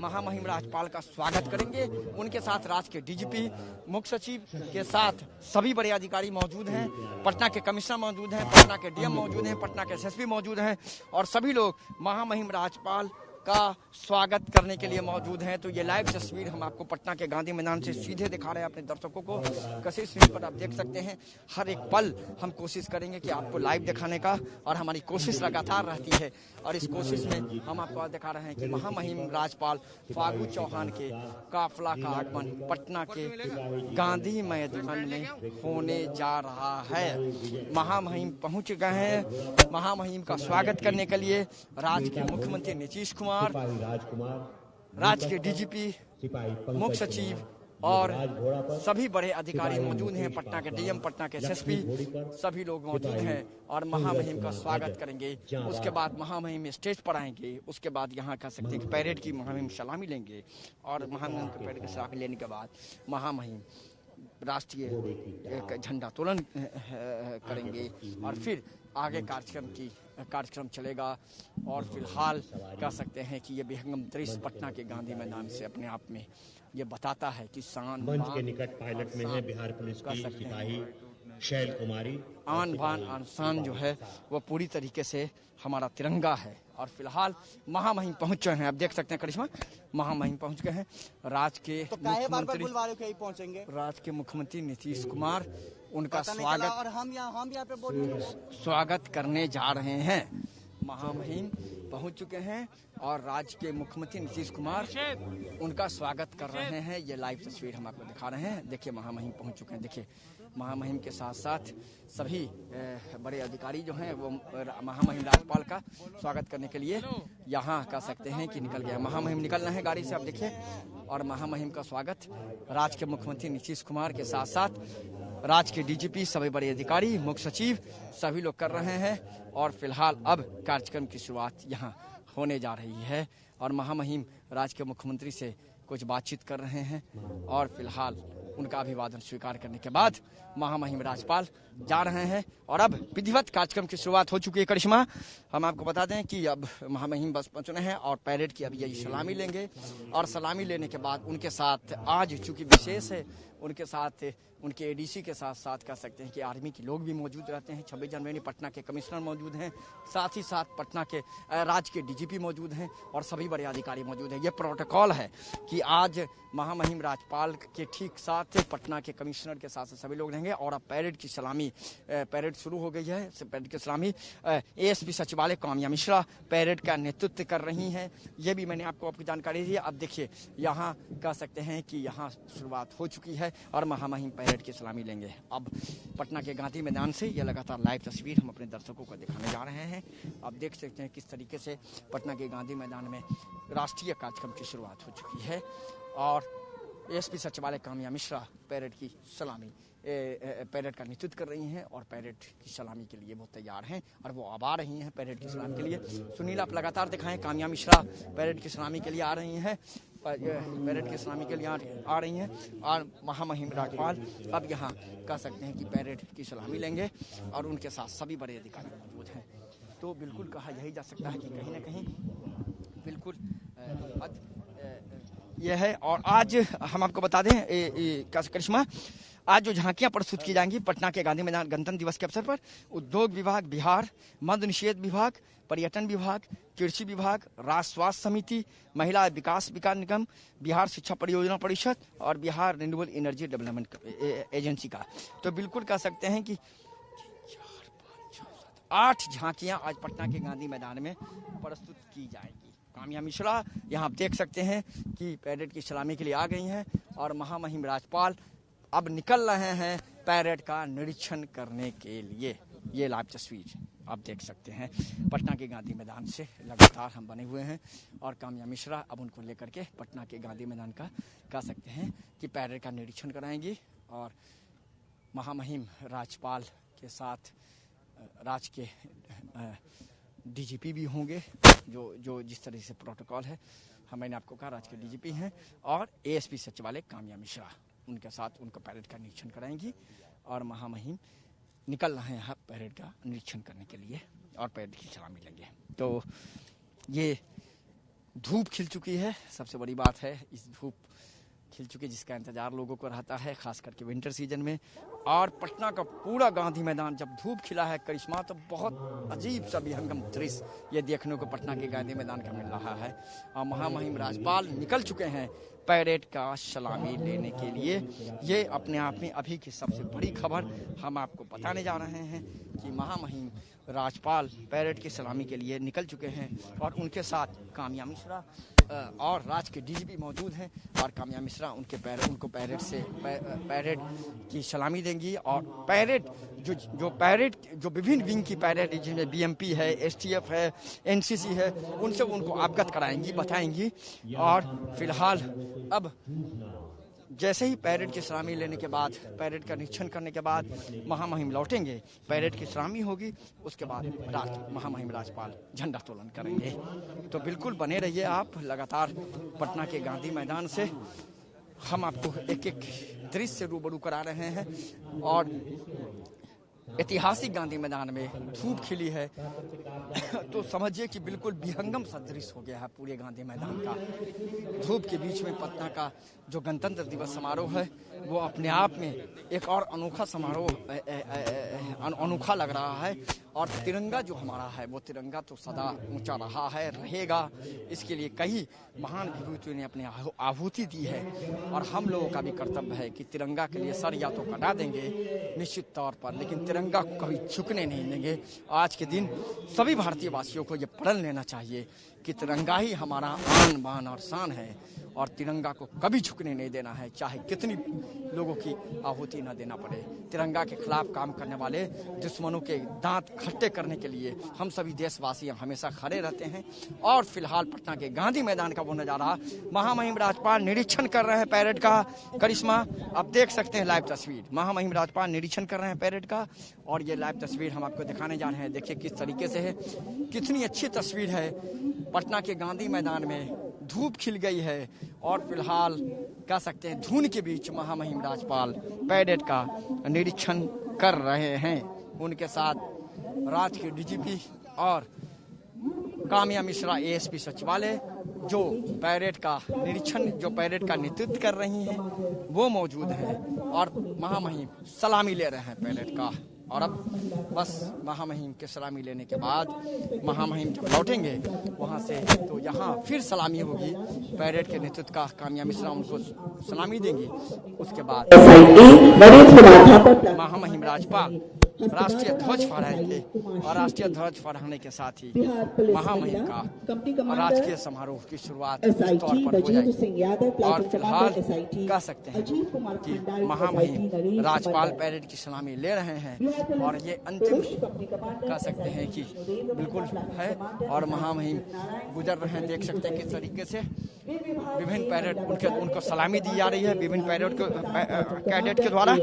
महामहिम राज्यपाल का स्वागत करेंगे। उनके साथ राज्य के डीजीपी, मुख्य सचिव के साथ सभी बड़े अधिकारी मौजूद हैं। पटना के कमिश्नर मौजूद हैं, पटना के डीएम मौजूद हैं, पटना के एसएसपी मौजूद हैं और सभी लोग महामहिम राज्यपाल का स्वागत करने के लिए मौजूद हैं। तो ये लाइव तस्वीर हम आपको पटना के गांधी मैदान से सीधे दिखा रहे हैं अपने दर्शकों को। कशिश स्क्रीन पर आप देख सकते हैं। हर एक पल हम कोशिश करेंगे कि आपको लाइव दिखाने का, और हमारी कोशिश लगातार रहती है। और इस कोशिश में हम आपको आज दिखा रहे हैं कि महामहिम राज्यपाल फागू चौहान के काफिला का आगमन पटना के गांधी मैदान में होने जा रहा है। महामहिम पहुंच गए हैं। महामहिम का स्वागत करने के लिए राज्य के मुख्यमंत्री नीतीश कुमार, राज्य के डीजीपी, मुख्य सचिव और सभी बड़े अधिकारी मौजूद हैं। पटना के डीएम, पटना के एसएसपी, सभी लोग मौजूद हैं और महामहिम का स्वागत करेंगे। उसके बाद महामहिम स्टेज पर आएंगे। उसके बाद यहाँ कह सकते हैं कि पैरेड की महामहिम सलामी लेंगे और महामहिम के पैरेड की सलामी लेने के बाद महामहिम राष्ट्रीय एक झंडा तोलन करेंगे और फिर आगे कार्यक्रम चलेगा। और फिलहाल कह सकते हैं कि ये विहंगम दृश्य पटना के गांधी मैदान से अपने आप में ये बताता है कि शान मंच के निकट पायलट में है बिहार पुलिस की सिपाही शैल कुमारी। आन बान आन शान जो है वो पूरी तरीके से हमारा तिरंगा है। और फिलहाल महामहिम पहुंच गए हैं। आप देख सकते हैं करिश्मा, महामहिम पहुंच गए हैं। राज्य के मुख्यमंत्री नीतीश कुमार उनका स्वागत करने जा रहे हैं। महामहिम पहुंच चुके हैं और राज्य के मुख्यमंत्री नीतीश कुमार उनका स्वागत कर रहे हैं। ये लाइव तस्वीर हम आपको दिखा रहे हैं। देखिए महामहिम पहुंच चुके हैं। देखिए महामहिम के साथ साथ सभी बड़े अधिकारी जो हैं वो महामहिम राज्यपाल का स्वागत करने के लिए यहाँ कह सकते हैं कि निकल गया। महामहिम निकल रहे हैं गाड़ी से, आप देखिए। और महामहिम का स्वागत राज्य के मुख्यमंत्री नीतीश कुमार के साथ साथ राज्य के डीजीपी, सभी बड़े अधिकारी, मुख्य सचिव सभी लोग कर रहे हैं। और फिलहाल अब कार्यक्रम की शुरुआत यहाँ होने जा रही है और महामहिम राज्य के मुख्यमंत्री से कुछ बातचीत कर रहे हैं और फिलहाल उनका अभिवादन स्वीकार करने के बाद महामहिम राज्यपाल जा रहे हैं। और अब विधिवत कार्यक्रम की शुरुआत हो चुकी है। करिश्मा, हम आपको बता दें कि अब महामहिम बस पहुंचने हैं और पैरेड की अब यही सलामी लेंगे। और सलामी लेने के बाद उनके साथ आज चूंकि विशेष है, उनके साथ उनके एडीसी के साथ साथ कह सकते हैं कि आर्मी के लोग भी मौजूद रहते हैं। 26 जनवरी पटना के कमिश्नर मौजूद हैं, साथ ही साथ पटना के राज्य के डीजीपी मौजूद हैं और सभी बड़े अधिकारी मौजूद हैं। ये प्रोटोकॉल है कि आज महामहिम राज्यपाल के ठीक साथ पटना के कमिश्नर के साथ सभी लोग रहेंगे। और अब पैरेड की सलामी, पैरेड शुरू हो गई है। पैरेड की सलामी एएसपी सचिवालय काम्या मिश्रा पैरेड का नेतृत्व कर रही हैं। ये भी मैंने आपको जानकारी दी। अब देखिए यहाँ कह सकते हैं कि यहाँ शुरुआत हो चुकी है और महामहिम पैरेड की सलामी लेंगे। अब पटना के गांधी मैदान से ये लगातार लाइव तस्वीर हम अपने दर्शकों को दिखाने जा रहे हैं। आप देख सकते हैं किस तरीके से पटना के गांधी मैदान में राष्ट्रीय कार्यक्रम की शुरुआत हो चुकी है और एएसपी सचिवालय काम्या मिश्रा पैरेड की सलामी, पैरेड का नेतृत्व कर रही हैं और पैरेड की सलामी के लिए वो तैयार हैं और वो अब आ रही हैं पैरेड की सलामी के लिए। सुनील, आप लगातार दिखाएं, काम्या मिश्रा पैरेड की सलामी के लिए आ रही हैं, पैरेड की सलामी के लिए आ रही हैं। और महामहिम राज्यपाल अब यहाँ कह सकते हैं कि पैरेड की सलामी लेंगे और उनके साथ सभी बड़े अधिकारी मौजूद हैं। तो बिल्कुल कहा यही जा सकता है कि कहीं ना कहीं बिल्कुल यह है। और आज हम आपको बता दें करिश्मा, आज जो झांकियां प्रस्तुत की जाएंगी पटना के गांधी मैदान गणतंत्र दिवस के अवसर पर, उद्योग विभाग बिहार, मद्य निषेध विभाग, पर्यटन विभाग, कृषि विभाग, राज्य स्वास्थ्य समिति, महिला विकास निगम, बिहार शिक्षा परियोजना परिषद और Bihar renewable energy development agency का। तो बिल्कुल कह सकते हैं कि 8 झांकियां आज पटना के गांधी मैदान में प्रस्तुत की जाएंगी। काम्या मिश्रा यहाँ आप देख सकते हैं कि पैरेड की सलामी के लिए आ गई हैं और महामहिम राज्यपाल अब निकल रहे हैं पैरेड का निरीक्षण करने के लिए। ये लाइव तस्वीर आप देख सकते हैं पटना के गांधी मैदान से लगातार हम बने हुए हैं और काम्या मिश्रा अब उनको लेकर के पटना के गांधी मैदान का कह सकते हैं कि पैरेड का निरीक्षण कराएंगी। और महामहिम राज्यपाल के साथ राज्य के डीजीपी भी होंगे, जो जिस तरह से प्रोटोकॉल है मैंने आपको कहा राज्य के डीजीपी हैं और एएसपी सचिवालय काम्या मिश्रा उनके साथ उनका पैरेड का निरीक्षण कराएंगी। और महामहिम निकल रहे हैं पैरेड का निरीक्षण करने के लिए और पैरेड की सलामी लेंगे। तो ये धूप खिल चुकी है, सबसे बड़ी बात है इस धूप खिल चुकी जिसका इंतजार लोगों को रहता है, खास करके विंटर सीजन में। और पटना का पूरा गांधी मैदान जब धूप खिला है करिश्मा, तो बहुत अजीब सा विहंगम दृश्य ये देखने को पटना के गांधी मैदान का मिल रहा है। और महामहिम राज्यपाल निकल चुके हैं पैरेड का सलामी लेने के लिए। ये अपने आप में अभी की सबसे बड़ी खबर हम आपको बताने जा रहे हैं कि महामहिम राज्यपाल पैरेड की सलामी के लिए निकल चुके हैं और उनके साथ काम्या मिश्रा और राज्य के डीजीपी मौजूद हैं। और काम्या मिश्रा उनको पैरेड की सलामी देंगी। और पैरेड जो विभिन्न विंग की पैरेड जिसमें बीएमपी है, एसटीएफ है, एनसीसी है, उनसे उनको अवगत कराएंगी, बताएंगी। और फिलहाल अब जैसे ही पैरेड की सलामी लेने के बाद, पैरेड का निरीक्षण करने के बाद महामहिम लौटेंगे, पैरेड की सलामी होगी, उसके बाद महामहिम राज्यपाल झंडा तोलन करेंगे। तो बिल्कुल बने रहिए आप लगातार पटना के गांधी मैदान से। हम आपको एक एक दृश्य से रूबरू करा रहे हैं। और ऐतिहासिक गांधी मैदान में धूप खिली है तो समझिए कि बिल्कुल विहंगम सा दृश्य हो गया है पूरे गांधी मैदान का। धूप के बीच में पटना का जो गणतंत्र दिवस समारोह है वो अपने आप में एक और अनोखा समारोह अनोखा लग रहा है। और तिरंगा जो हमारा है वो तिरंगा तो सदा ऊंचा रहा है, रहेगा। इसके लिए कई महान विभूतियों ने अपनी आहुति दी है। और हम लोगों का भी कर्तव्य है कि तिरंगा के लिए सर या तो कटा देंगे निश्चित तौर पर, लेकिन तिरंगा को कभी झुकने नहीं देंगे। आज के दिन सभी भारतीय वासियों को ये प्रण लेना चाहिए कि तिरंगा ही हमारा आन बान और शान है और तिरंगा को कभी झुकने नहीं देना है, चाहे कितनी लोगों की आहुति न देना पड़े। तिरंगा के खिलाफ काम करने वाले दुश्मनों के दांत खट्टे करने के लिए हम सभी देशवासी हमेशा खड़े रहते हैं। और फिलहाल पटना के गांधी मैदान का वो नजारा महामहिम राज्यपाल निरीक्षण कर रहे हैं पैरेड का। करिश्मा आप देख सकते हैं लाइव तस्वीर, महामहिम राज्यपाल निरीक्षण कर रहे हैं पैरेड का। और ये लाइव तस्वीर हम आपको दिखाने जा रहे हैं। देखिए किस तरीके से है, कितनी अच्छी तस्वीर है। पटना के गांधी मैदान में धूप खिल गई है और फिलहाल कह सकते हैं धुंध के बीच महामहिम राज्यपाल पैरेड का निरीक्षण कर रहे हैं। उनके साथ राज्य के डीजीपी और काम्या मिश्रा एएसपी सचिवालय जो पैरेड का निरीक्षण, जो पैरेड का नेतृत्व कर रही हैं, वो मौजूद हैं। और महामहिम सलामी ले रहे हैं पैरेड का। और अब बस महामहिम के सलामी लेने के बाद महामहिम जब लौटेंगे वहाँ से तो यहाँ फिर सलामी होगी पैरेड के नेतृत्व का। काम्या मिश्रा उनको सलामी देंगी। उसके बाद महामहिम राज्यपाल राष्ट्रीय ध्वज फहराएंगे और राष्ट्रीय ध्वज फहराने के साथ ही महामहिम का राजकीय समारोह की शुरुआत इस तौर पर हो जाएगी। और फिलहाल कह सकते हैं कि महामहिम राज्यपाल पैरेड की सलामी ले रहे हैं और ये अंतिम कह सकते हैं कि बिल्कुल है। और महामहिम गुजर रहे हैं, देख सकते हैं किस तरीके से विभिन्न पैरेड उनको सलामी दी जा रही है विभिन्न पैरेड कैडेट के द्वारा।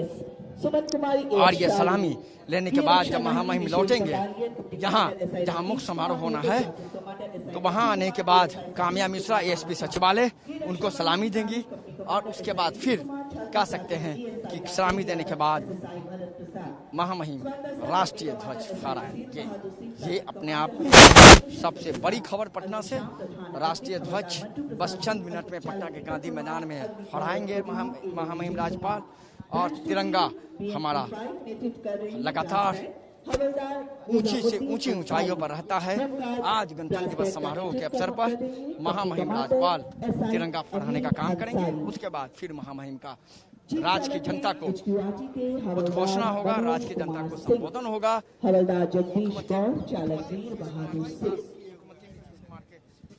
और ये सलामी लेने के बाद जब महामहिम लौटेंगे जहां मुख्य समारोह होना है तो वहां आने के बाद काम्या मिश्रा एएसपी सचिवालय उनको सलामी देंगी। और उसके बाद फिर कह सकते हैं कि सलामी देने के बाद महामहिम राष्ट्रीय ध्वज फहराएंगे। ये अपने आप में सबसे बड़ी खबर पटना से। राष्ट्रीय ध्वज बस चंद मिनट में पटना के गांधी मैदान में फहराएंगे महामहिम राज्यपाल। और तिरंगा हमारा लगातार ऊंची से ऊंची ऊंचाइयों पर रहता है। आज गणतंत्र दिवस समारोह के अवसर पर महामहिम राज्यपाल तिरंगा फहराने का काम करेंगे। उसके बाद फिर महामहिम का राज्य की जनता को उद्घोषणा होगा, राज्य की जनता को संबोधन होगा।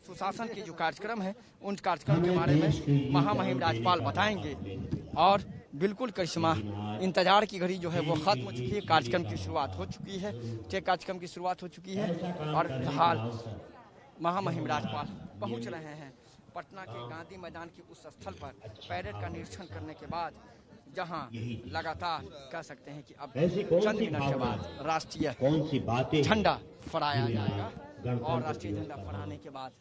सुशासन के जो कार्यक्रम है उन कार्यक्रम के बारे में महामहिम राज्यपाल बताएंगे। और बिल्कुल करिश्मा इंतजार की घड़ी जो है वो खत्म हो चुकी है, कार्यक्रम की शुरुआत हो चुकी है, कार्यक्रम की शुरुआत हो चुकी है। और फिलहाल महामहिम राज्यपाल पहुंच रहे हैं पटना के गांधी मैदान के उस स्थल पर पैरेड का निरीक्षण करने के बाद जहां लगातार कह सकते हैं कि अब चंद मिनट के बाद राष्ट्रीय झंडा फहराया जाएगा। और राष्ट्रीय झंडा फहराने के बाद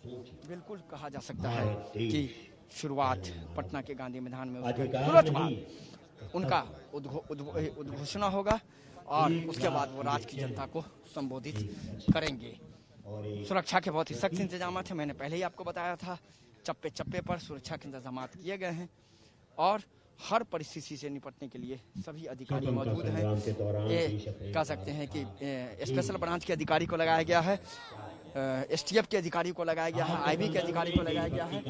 बिल्कुल कहा जा सकता है कि शुरुआत पटना के गांधी मैदान में तुरंत बाद उनका उद्घोषणा होगा और उसके बाद वो राज्य की जनता को संबोधित करेंगे। और एक सुरक्षा के बहुत ही सख्त इंतजाम थे, मैंने पहले ही आपको बताया था। चप्पे चप्पे पर सुरक्षा के इंतजाम किए गए हैं और हर परिस्थिति से निपटने के लिए सभी अधिकारी मौजूद हैं। ये कह सकते हैं कि स्पेशल ब्रांच के अधिकारी को लगाया गया है, एसटीएफ के अधिकारी को लगाया गया है, आईबी के अधिकारी को लगाया गया है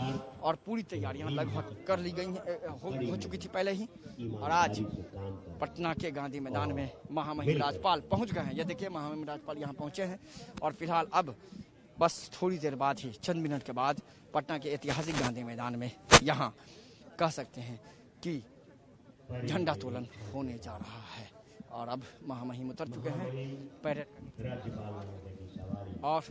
और पूरी तैयारियां लगभग कर ली गई हैं, हो चुकी थी पहले ही। और आज पटना के गांधी मैदान में महामहिम राज्यपाल पहुंच गए हैं। ये देखिए महामहिम राज्यपाल यहाँ पहुंचे हैं और फिलहाल अब बस थोड़ी देर बाद ही, चंद मिनट के बाद पटना के ऐतिहासिक गांधी मैदान में यहाँ कह सकते हैं कि झंडा तोलन होने जा रहा है। और अब महामहिम उतर चुके हैं पैरेड और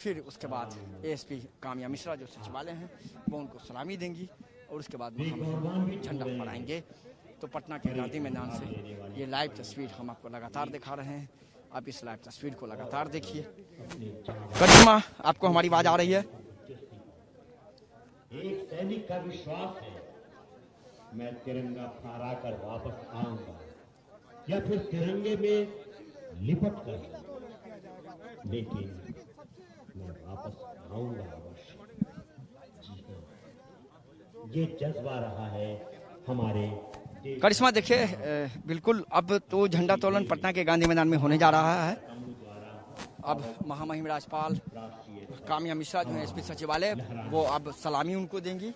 फिर उसके बाद एएसपी काम्या मिश्रा जो सचिवालय हैं वो उनको सलामी देंगी और उसके बाद महामहिम झंडा फहराएंगे। तो पटना के गांधी मैदान से ये लाइव तस्वीर हम आपको लगातार दिखा रहे हैं। आप इस लाइव तस्वीर को लगातार देखिए। करिश्मा, आपको हमारी आवाज आ रही है? एक सैनिक का विश्वास है, मैं तिरंगा फहरा कर वापस आऊंगा या फिर तिरंगे में लिपट कर, लेकिन मैं वापस आऊंगा अवश्य। जी हाँ, ये जज्बा रहा है हमारे। करिश्मा देखिए, बिल्कुल अब तो झंडा तोलन पटना के गांधी मैदान में होने जा रहा है। अब महामहिम राज्यपाल काम्या मिश्रा जो है एसपी सचिवालय, वो अब सलामी उनको देंगी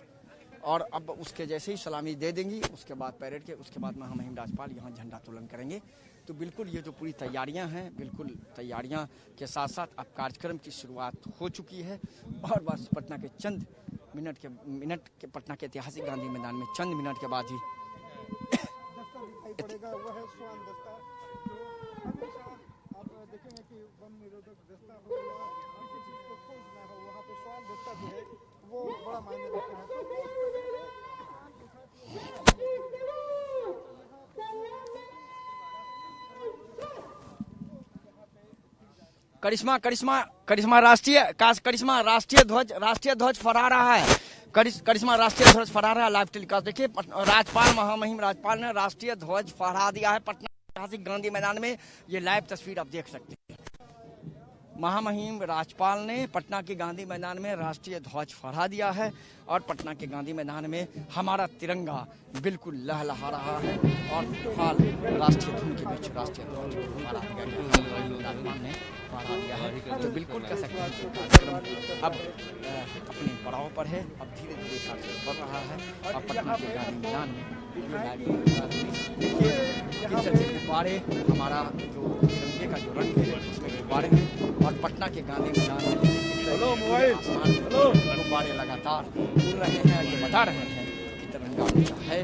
और अब उसके जैसे ही सलामी दे देंगी उसके बाद पैरेड के उसके बाद महामहिम राज्यपाल यहाँ झंडा तोलन करेंगे। तो बिल्कुल ये जो पूरी तैयारियां हैं, बिल्कुल तैयारियां के साथ साथ अब कार्यक्रम की शुरुआत हो चुकी है और बस पटना के चंद मिनट के पटना के ऐतिहासिक गांधी मैदान में चंद मिनट के बाद ही पड़ेगा वह है श्वान दस्ता, जो हमेशा आप देखेंगे कि बम निरोधक दस्ता हो या किसी चीज को खोजना हो, वहाँ पे श्वान दस्ता जो है वो बड़ा मायने रखता है। करिश्मा राष्ट्रीय ध्वज फहरा रहा है। करिश्मा राष्ट्रीय ध्वज फहरा रहा है। लाइव टेलीकास्ट देखिए, राज्यपाल महामहिम राज्यपाल ने राष्ट्रीय ध्वज फहरा दिया है पटना ऐतिहासिक गांधी मैदान में। ये लाइव तस्वीर आप देख सकते हैं। महामहिम राज्यपाल ने पटना के गांधी मैदान में राष्ट्रीय ध्वज फहरा दिया है और पटना के गांधी मैदान में हमारा तिरंगा बिल्कुल लहलहा रहा है और हाल राष्ट्रीय धुन के बीच राष्ट्रीय ध्वज फहरा दिया है। फहरा दिया है तो बिल्कुल कह सकते हैं कि कार्यक्रम अब अपने पड़ाव पर है। अब धीरे धीरे कार्यक्रम बढ़ रहा है। अब पटना के गांधी मैदान में गुब्बारे, हमारा जो तिरंगे का जो रंग है उसमें गुब्बारे हैं और पटना के गांधी मैदान में आसमान गुब्बारे लगातार उड़ रहे हैं। ये बता रहे हैं कि तिरंगा ऊंचा है।